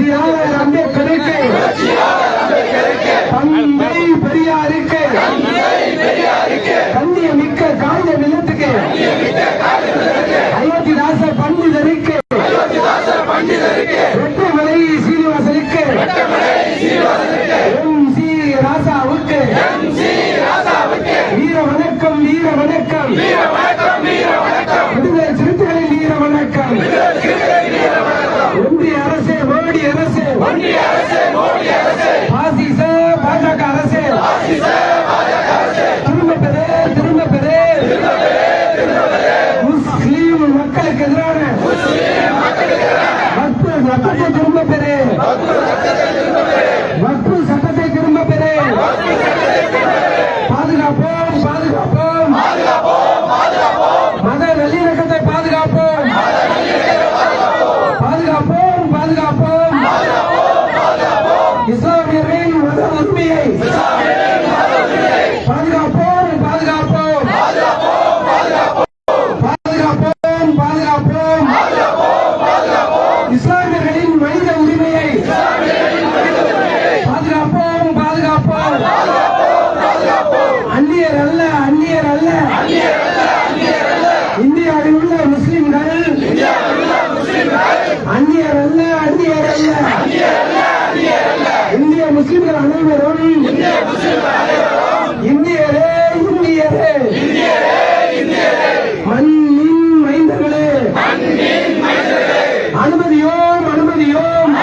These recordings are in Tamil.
புரட்சியாளர் அம்பேத்கருக்கு, தந்தை பெரியாருக்கு, கண்ணியமிக்க காகித நிலத்துக்கு, அயோத்திதாச பண்டிதருக்கு, வெற்றிமலை சீனிவாசனுக்கு, MC ராசாவுக்கு வீர வணக்கம், வீர வணக்கம், விடுதலை சிறுத்தைகளின் வீர வணக்கம். ஒன்றிய அரசு, மோடி அரசு, பாசிச பாஜக அரசு, திரும்ப பெறு, திரும்ப பெறு. முஸ்லீம் மக்களுக்கு எதிரான வக்பு சட்டத்தை திரும்ப பெறு, வக்பு சட்டத்தை திரும்ப பெறு. பாதுகாப்போம், பாதுகாப்போம், மத நல்லிணக்கத்தை பாதுகாப்போம், பாதுகாப்போம், பாதுகாப்போம். இஸ்லாமியர்களின் மத உரிமையை பாதுகாப்போம், பாதுகாப்போம், பாதுகாப்போம், பாதுகாப்போம். இஸ்லாமியர்களின் மனித உரிமையை பாதுகாப்போம், பாதுகாப்போம். அந்நியர் அல்ல, அந்நியர் அல்ல, இந்தியாவில் உள்ள முஸ்லிம்கள் அந்நியர் அல்ல, அந்நியர் அல்ல. இந்திய முஸ்லிம்கள் அனைவரும் இந்தியரே, இந்தியரே, மண்ணின் மைந்தர்களே. அனுமதியோம், அனுமதியோம்,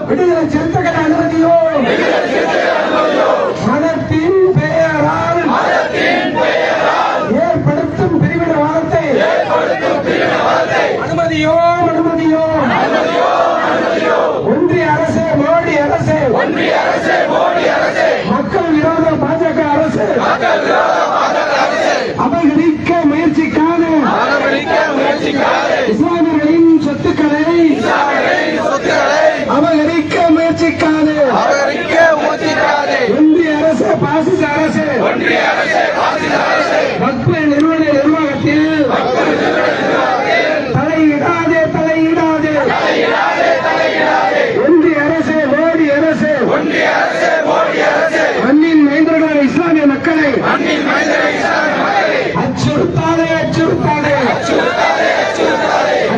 விடுதலை சிறுத்தைகள் அனுமதியோம். மதத்தின் பெயரால் ஏற்படுத்தும் பிரிவினவாதத்தை அனுமதியோம், அனுமதியோம். ஒன்றிய அரசு, மோடி அரசு, மக்கள் விரோத பாஜக அரசு அபகரிக்க முயற்சிக்கான இஸ்லாமியர்களின் சொத்துக்களை அபகரிக்க முயற்சிக்காது. ஒன்றிய அரசு, பாசிச அரசு, வக்பு நிறுவன நிர்வாகத்தில் தலையிடாதே, தலையிடாதே. ஒன்றிய அரசு, மோடி அரசு, மண்ணின் மைந்தர்களான இஸ்லாமிய மக்களை அச்சுறுத்தாதே, அச்சுறுத்தாதே, அச்சுறுத்தாதே,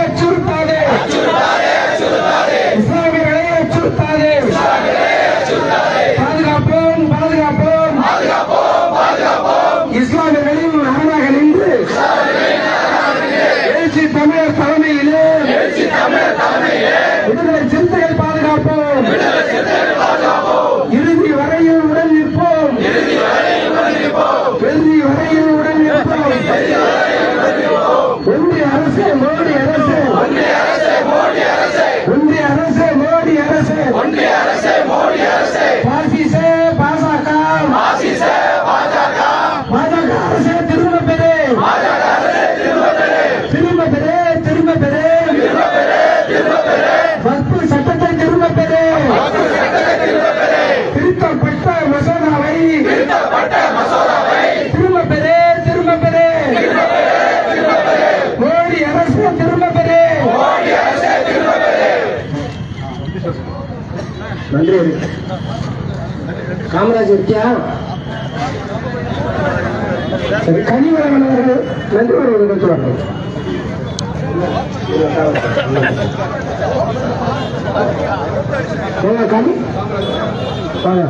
அச்சுறுத்தாதே. இஸ்லாமியர்களை அச்சுறுத்தாதே. பாதுகாப்போம், பாதுகாப்போம். இஸ்லாமியர்களின் அரணாக நின்று எழுச்சி தமிழர் தலைமையிலே விடுதலை சிறுத்தைகள் பாதுகாப்போம். இறுதி வரையில் உடன் நிற்போம், இறுதி வரையில் உடன் நிற்போம். ஒன்றிய அரசு, மோடி அரசு, ஒன்றிய அரசு, மோடி அரசு, பாசிச பாஜக அரசு திரும்ப பெறு, திரும்ப பெறு, திரும்ப பெறு. வக்பு சட்டத்தை திரும்ப பெறு. திருத்தப்பட்ட மசோதாவை திரும்ப பெறு, திரும்ப பெறு. மோடி அரசு திரும்ப பெறு. நன்றி. காமராஜ் இருக்கியா? சரி, கனிவரவன் அவர்கள் நன்றி வருவதற்கு சொல்றாங்க. கனி வாங்க.